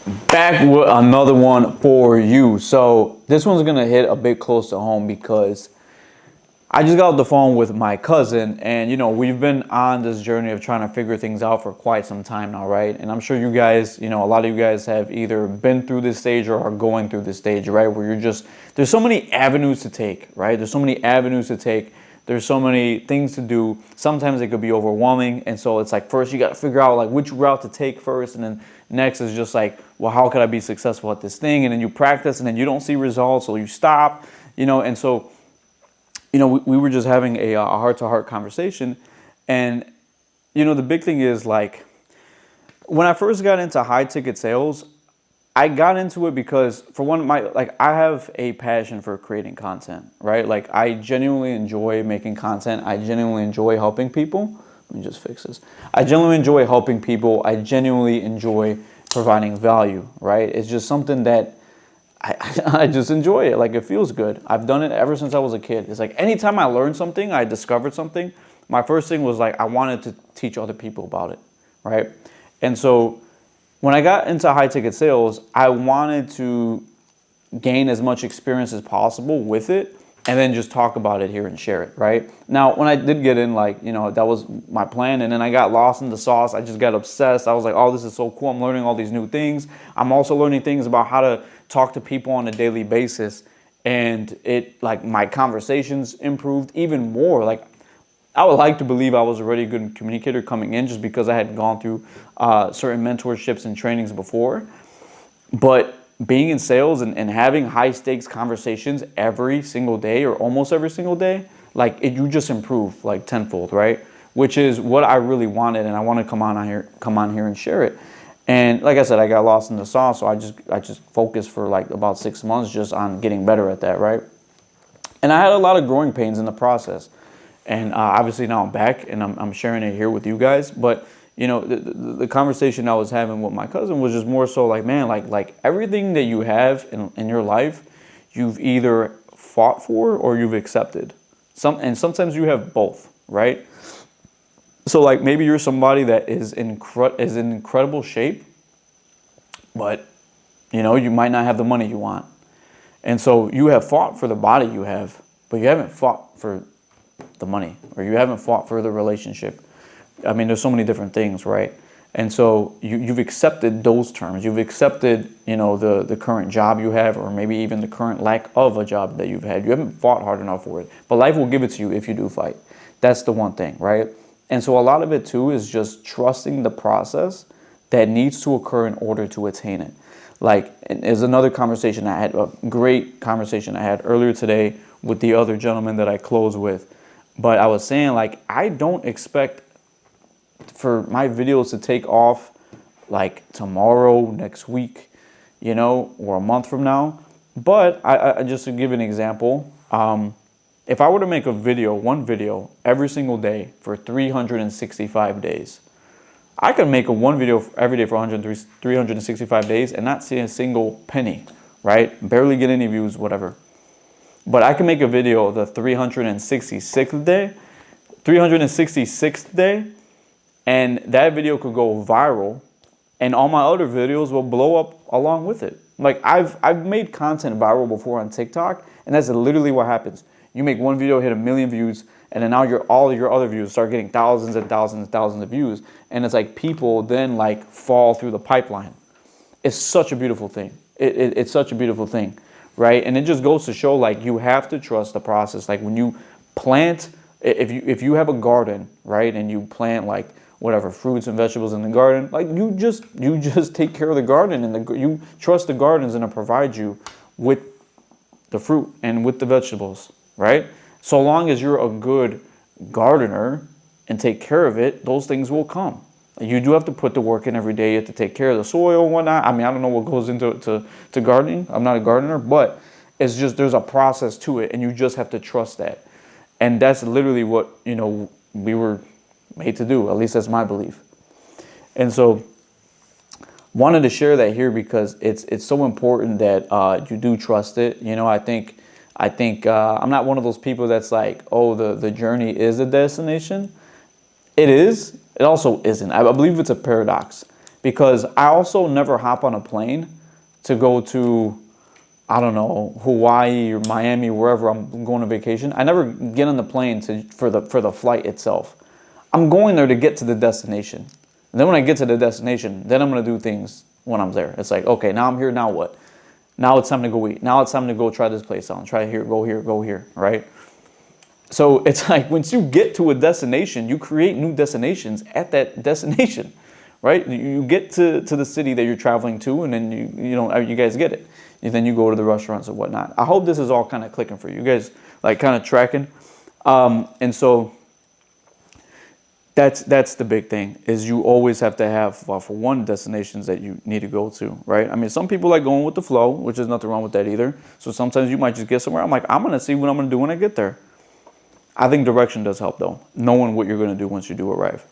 Back with another one for you. So this one's gonna hit a bit close to home because I just got off the phone with my cousin, and we've been on this journey of trying to figure things out for quite some time now, right? And I'm sure you guys, a lot of you guys have either been through this stage or are going through this stage, right? Where there's so many avenues to take, right? There's so many avenues to take. There's so many things to do. Sometimes it could be overwhelming, and so it's like first you got to figure out like which route to take first, and then next is just like, well, how could I be successful at this thing? And then you practice, and then you don't see results, so you stop, and so we were just having a heart-to-heart conversation, and the big thing is like when I first got into high-ticket sales, I got into it because for one, I have a passion for creating content, right? Like I genuinely enjoy making content. I genuinely enjoy helping people. Let me just fix this. I genuinely enjoy helping people. I genuinely enjoy providing value, right? It's just something that I just enjoy it. Like it feels good. I've done it ever since I was a kid. It's like anytime I learned something, I discovered something, my first thing was like I wanted to teach other people about it, right? And so when I got into high ticket sales, I wanted to gain as much experience as possible with it and then just talk about it here and share it, right? Now, when I did get in, that was my plan, and then I got lost in the sauce. I just got obsessed. I was like, oh, this is so cool. I'm learning all these new things. I'm also learning things about how to talk to people on a daily basis, and my conversations improved even more. Like, I would like to believe I was already a good communicator coming in just because I had gone through certain mentorships and trainings before. But being in sales and having high stakes conversations every single day or almost every single day, you just improve like tenfold, right? Which is what I really wanted, and I want to come on here and share it. And like I said, I got lost in the sauce, so I just focused for like about 6 months just on getting better at that, right? And I had a lot of growing pains in the process. And obviously now I'm back and I'm sharing it here with you guys. But the conversation I was having with my cousin was just more so like, man, like everything that you have in your life, you've either fought for or you've accepted. And sometimes you have both, right? So like maybe you're somebody that is in incredible shape, but you might not have the money you want. And so you have fought for the body you have, but you haven't fought for the money, or you haven't fought for the relationship. I mean, there's so many different things, right? And so you've accepted those terms. You've accepted, the current job you have, or maybe even the current lack of a job that you've had. You haven't fought hard enough for it, but life will give it to you if you do fight. That's the one thing, right? And so a lot of it too is just trusting the process that needs to occur in order to attain it. And there's another conversation I had, a great conversation I had earlier today with the other gentleman that I closed with. But I was saying, I don't expect for my videos to take off like tomorrow, next week, or a month from now. But I just to give an example, if I were to make one video every single day for 365 days, I could make one video every day for 365 days and not see a single penny, right? Barely get any views, whatever. But I can make a video the 366th day, and that video could go viral, and all my other videos will blow up along with it. Like I've made content viral before on TikTok, and that's literally what happens. You make one video, hit 1 million views, and then now all your other views start getting thousands and thousands and thousands of views, and it's like people then fall through the pipeline. It's such a beautiful thing. It's such a beautiful thing. Right? And it just goes to show you have to trust the process. Like when you plant, if you have a garden, right, and you plant whatever fruits and vegetables in the garden, you just take care of the garden, and you trust the garden's gonna provide you with the fruit and with the vegetables, right? So long as you're a good gardener and take care of it, those things will come. You do have to put the work in every day. You have to take care of the soil and whatnot. I mean, I don't know what goes into to gardening. I'm not a gardener, but it's just there's a process to it, and you just have to trust that. And that's literally what we were made to do. At least that's my belief. And so, wanted to share that here because it's so important that you do trust it. I think I'm not one of those people that's like, oh, the journey is a destination. It is. It also isn't. I believe it's a paradox because I also never hop on a plane to go to, I don't know, Hawaii or Miami, wherever I'm going on vacation. I never get on the plane for the flight itself. I'm going there to get to the destination. And then when I get to the destination, then I'm going to do things when I'm there. It's like, okay, now I'm here, now what? Now it's time to go eat. Now it's time to go try this place out. Try here, go here, right? So it's like once you get to a destination, you create new destinations at that destination, right? You get to the city that you're traveling to, and then you guys get it. And then you go to the restaurants and whatnot. I hope this is all kind of clicking for you. You guys like kind of tracking. And so that's the big thing, is you always have to have, well, for one, destinations that you need to go to, right? I mean, some people like going with the flow, which is nothing wrong with that either. So sometimes you might just get somewhere. I'm like, I'm going to see what I'm going to do when I get there. I think direction does help, though, knowing what you're going to do once you do arrive.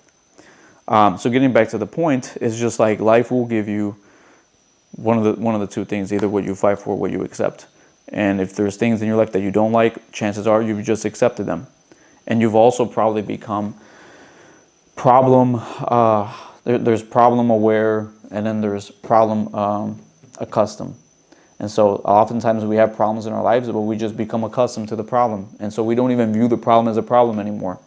So getting back to the point, is just like life will give you one of the two things, either what you fight for or what you accept. And if there's things in your life that you don't like, chances are you've just accepted them. And you've also probably become there's problem aware, and then there's problem accustomed. And so oftentimes we have problems in our lives, but we just become accustomed to the problem. And so we don't even view the problem as a problem anymore.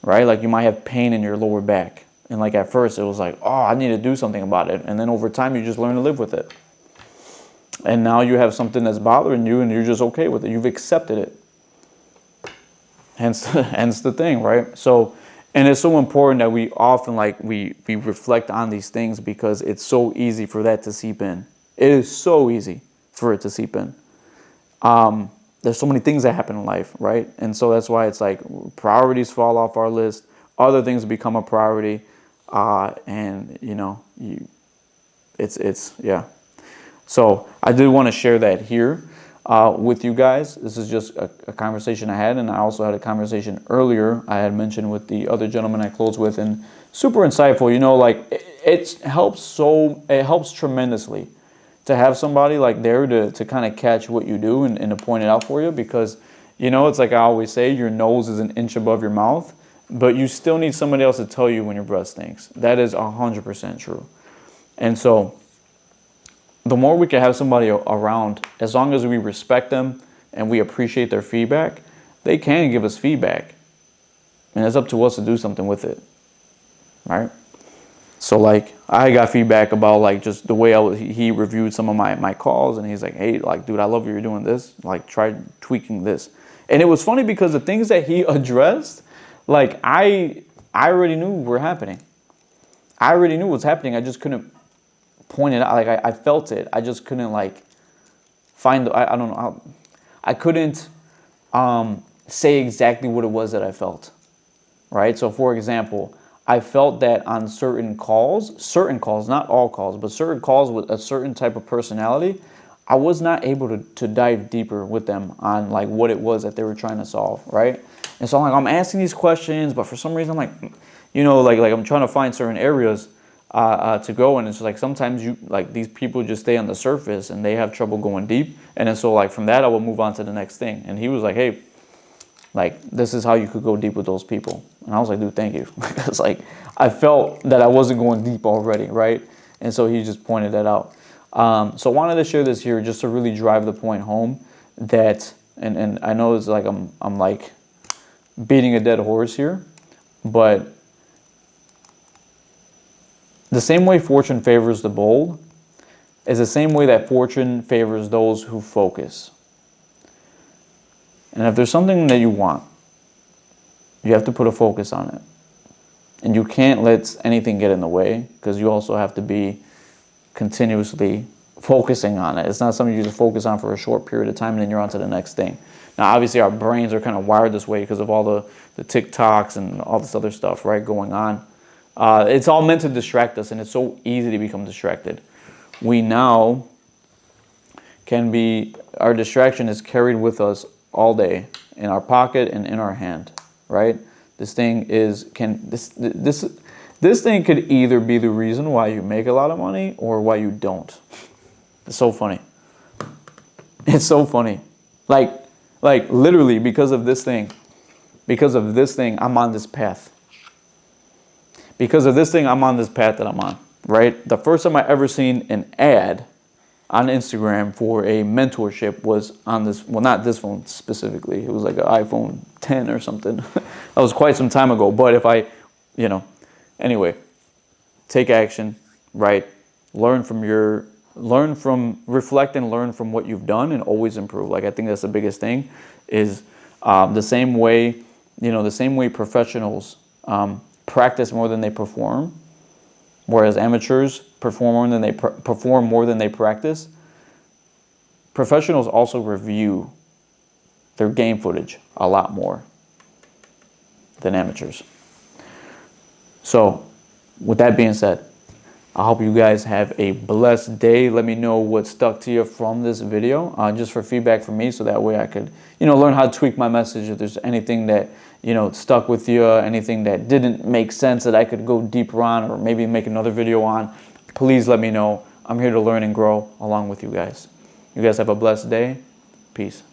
Right? Like you might have pain in your lower back. And like at first it was like, oh, I need to do something about it. And then over time you just learn to live with it. And now you have something that's bothering you and you're just okay with it. You've accepted it. Hence the thing, right? So, and it's so important that we often we reflect on these things, because it's so easy for that to seep in. It is so easy for it to seep in. There's so many things that happen in life, right? And so that's why it's like priorities fall off our list. Other things become a priority. And yeah. So I did want to share that here with you guys. This is just a conversation I had, and I also had a conversation earlier I had mentioned with the other gentleman I closed with, and super insightful. It helps tremendously to have somebody like there to kind of catch what you do and to point it out for you, because it's like I always say, your nose is an inch above your mouth, but you still need somebody else to tell you when your breath stinks. That is 100% true. And so the more we can have somebody around, as long as we respect them and we appreciate their feedback, they can give us feedback. And it's up to us to do something with it, right? So like I got feedback about like just the way he reviewed some of my calls, and he's like, hey, like, dude, I love you're doing this. Like, try tweaking this. And it was funny because the things that he addressed, like I already knew were happening. I already knew what was happening. I just couldn't point it out. Like I felt it. I just couldn't like find. I don't know. I couldn't say exactly what it was that I felt. Right. So for example, I felt that on certain calls, not all calls, but certain calls with a certain type of personality, I was not able to dive deeper with them on like what it was that they were trying to solve, right? And so I'm asking these questions, but for some reason I'm like, like I'm trying to find certain areas to go, and it's like sometimes these people just stay on the surface and they have trouble going deep, and then so like from that I will move on to the next thing. And he was like, hey, like, this is how you could go deep with those people. And I was like, dude, thank you. Because, like, I felt that I wasn't going deep already, right? And so he just pointed that out. So I wanted to share this here just to really drive the point home that, and I know it's like I'm like beating a dead horse here, but the same way fortune favors the bold is the same way that fortune favors those who focus. And if there's something that you want, you have to put a focus on it. And you can't let anything get in the way, because you also have to be continuously focusing on it. It's not something you just focus on for a short period of time and then you're on to the next thing. Now, obviously, our brains are kind of wired this way because of all the TikToks and all this other stuff, right, going on. It's all meant to distract us, and it's so easy to become distracted. We now our distraction is carried with us all day in our pocket and in our hand, right? This thing could either be the reason why you make a lot of money or why you don't. It's so funny. It's so funny. Like literally because of this thing, I'm on this path. because of this thing, I'm on this path that I'm on, right? The first time I ever seen an ad on Instagram for a mentorship was on this, well, not this phone specifically. It was like an iPhone 10 or something. That was quite some time ago. But if I, anyway, take action, right? Reflect and learn from what you've done and always improve. Like, I think that's the biggest thing is the same way professionals practice more than they perform, whereas amateurs perform more than they practice. Professionals also review their game footage a lot more than amateurs. So, with that being said, I hope you guys have a blessed day. Let me know what stuck to you from this video, just for feedback from me, so that way I could, learn how to tweak my message. If there's anything that, stuck with you, anything that didn't make sense that I could go deeper on or maybe make another video on, please let me know. I'm here to learn and grow along with you guys. You guys have a blessed day. Peace.